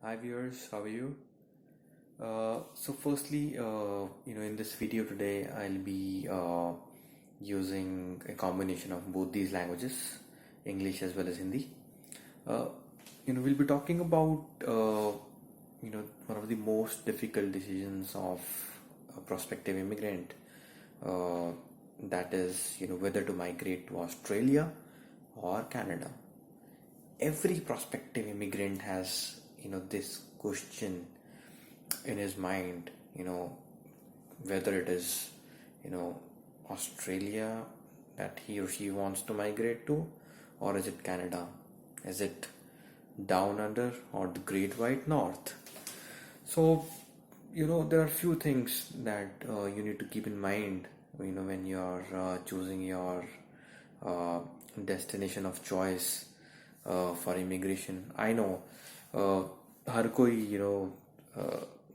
Hi viewers, how are you? So firstly, in this video today, I'll be using a combination of both these languages, English as well as Hindi. Uh, we'll be talking about, one of the most difficult decisions of a prospective immigrant. Uh, that is, whether to migrate to Australia or Canada. Every prospective immigrant has, this question in his mind, whether it is, you know, Australia that he or she wants to migrate to, or is it Canada? Is it down under or the Great White North? So, there are few things that you need to keep in mind, when you're choosing your uh, destination of choice for immigration. I know हर कोई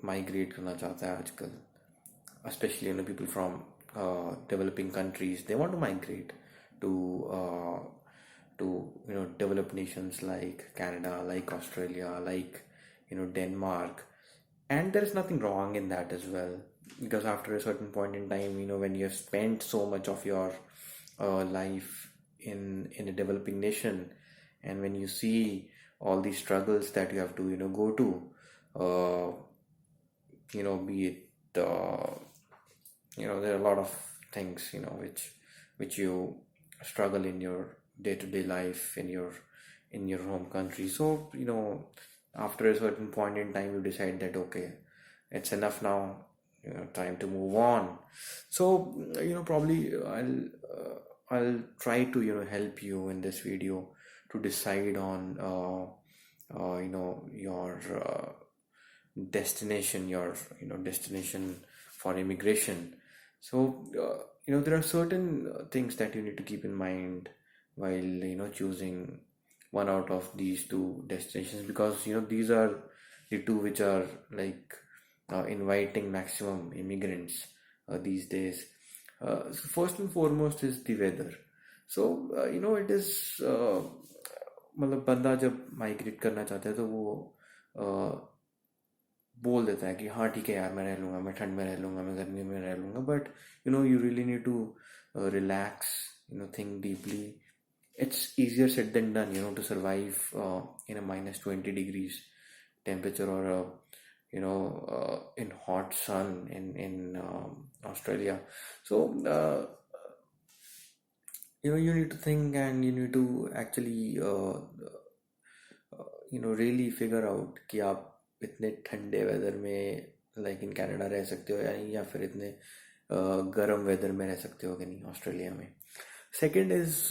migrate करना चाहता है आजकल, especially people from developing countries. They want to migrate to developed nations like Canada, like Australia, like Denmark. And there is nothing wrong in that as well, because after a certain point in time, when you have spent so much of your life in a developing nation, and when you see all these struggles that you have to go to, uh, be it there are a lot of things which you struggle in your day-to-day life in your home country. So after a certain point in time, you decide that okay, it's enough now, time to move on. So probably I'll try to help you in this video to decide on your destination for immigration. So there are certain things that you need to keep in mind while choosing one out of these two destinations, because these are the two which are like inviting maximum immigrants these days. So first and foremost is the weather. So it is मतलब बंदा जब migrate करना चाहता है तो वो बोल देता है कि हाँ ठीक है यार, मैं रह लूँगा, मैं ठंड में रह लूँगा, मैं गर्मी में रह लूँगा. But you really need to relax, think deeply. It's easier said than done, to survive in a -20 degrees temperature, or in hot sun in Australia. So you need to think, and you need to actually really figure out कि आप इतने ठंडे weather में like in Canada रह सकते हो या नहीं, या फिर इतने गर्म वेदर में रह सकते हो कि नहीं ऑस्ट्रेलिया में. Second is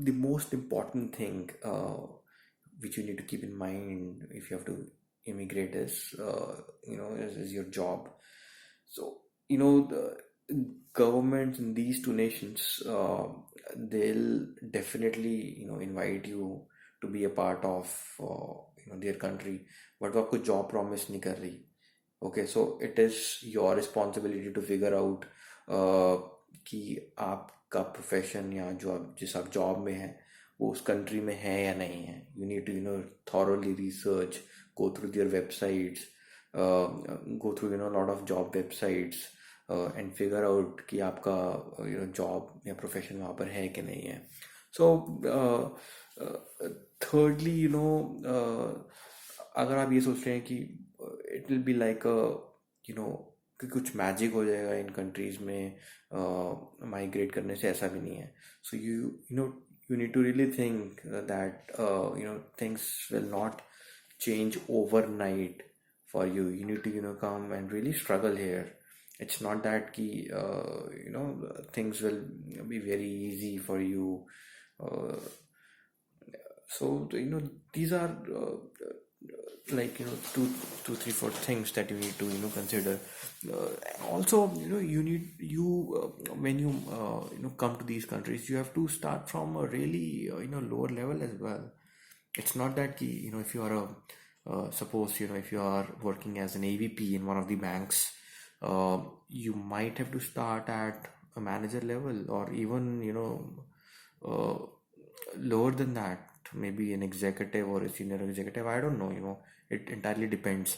the most important thing which you need to keep in mind if you have to immigrate is your job. So the governments in these two nations, they'll definitely invite you to be a part of their country, but वो आपको job promise नहीं कर रही. Okay, so it is your responsibility to figure out कि आपका profession या जो आप जिस आप जॉब में है वो उस कंट्री में है या नहीं है. You need to thoroughly research, go through their websites, go through lot of job websites, and figure out कि आपका जॉब या प्रोफेशन वहाँ पर है कि नहीं है. सो thirdly, अगर आप ये सोच रहे हैं कि इट विल बी लाइक कि कुछ मैजिक हो जाएगा इन कंट्रीज में माइग्रेट करने से, ऐसा भी नहीं है. सो you need to really think that things will not change overnight for you. You need to come and really struggle here. It's not that ki things will be very easy for you. So these are like two, three, four things that you need to consider. Also when you come to these countries, you have to start from a really lower level as well. It's not that ki, if you are suppose if you are working as an AVP in one of the banks, you might have to start at a manager level, or even lower than that, maybe an executive or a senior executive. I don't know, it entirely depends.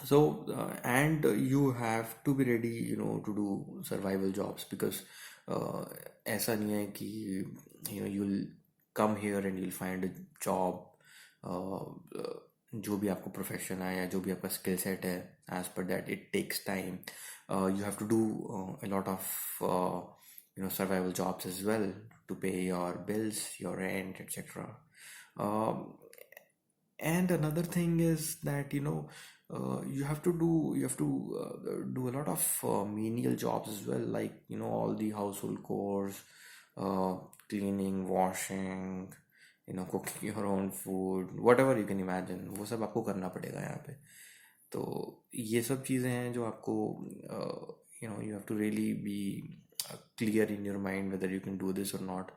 So and you have to be ready, to do survival jobs, because uh, ऐसा नहीं है कि you'll come here and you'll find a job, जो भी आपको profession है या जो भी आपका स्किल सेट है, as per that it takes time. You have to do a lot of survival jobs as well, to pay your bills, your rent, etc. um, and another thing is that you have to do a lot of menial jobs as well, like all the household chores, uh, cleaning, washing, cooking your own food, whatever you can imagine, वो सब आपको करना पड़ेगा यहाँ पे. तो ये सब चीज़ें हैं जो आपको you have to really be clear in your mind whether you can do this or not.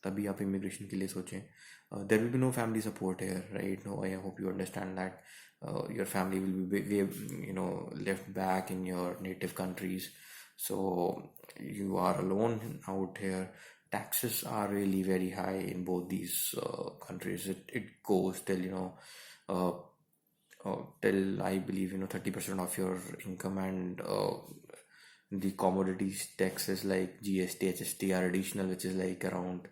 तभी आप इमिग्रेशन के लिए सोचें. There will be no family support here, right? No, I hope you understand that. Your family will be left back in your native countries, so you are alone out here. Taxes are really very high in both these countries. It goes till uh, till I believe 30% of your income, and the commodities taxes like GST, HST are additional, which is like around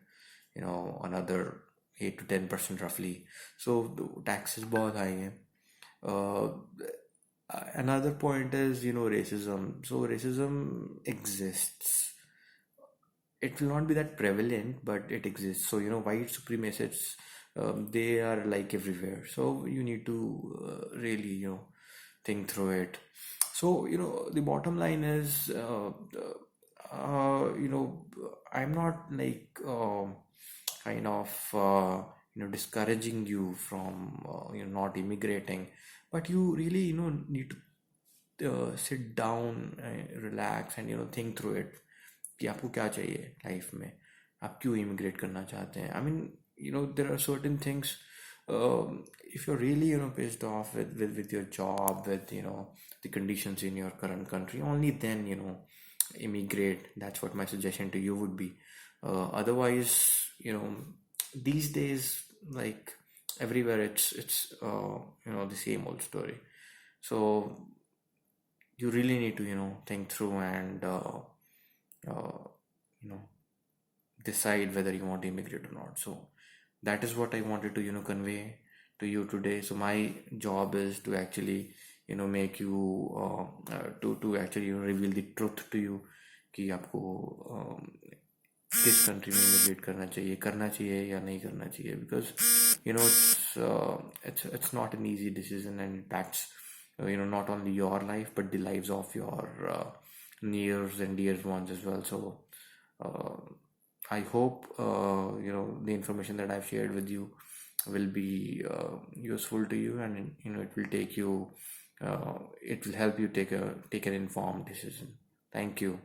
another 8 to 10% roughly. So the taxes बहुत high हैं. Uh, Another point is racism. So racism exists. It will not be that prevalent, but it exists. So white supremacists, they are like everywhere. So you need to really think through it. So the bottom line is, I'm not like kind of discouraging you from not immigrating, but you really need to sit down, relax, and think through it कि आपको क्या चाहिए life में, आप क्यों immigrate करना चाहते हैं. I mean, there are certain things, if you're really pissed off with your job, with the conditions in your current country, only then immigrate. That's what my suggestion to you would be. Otherwise, these days, like everywhere, it's the same old story. So you really need to think through and you know decide whether you want to immigrate or not. So that is what I wanted to convey to you today. So my job is to actually make you to actually reveal the truth to you कि आपको किस country में immigrate करना चाहिए या नहीं करना चाहिए, because it's not an easy decision, and it impacts not only your life but the lives of your nears and dear ones as well. So I hope the information that I've shared with you will be useful to you, and it will take you it will help you take an informed decision. Thank you.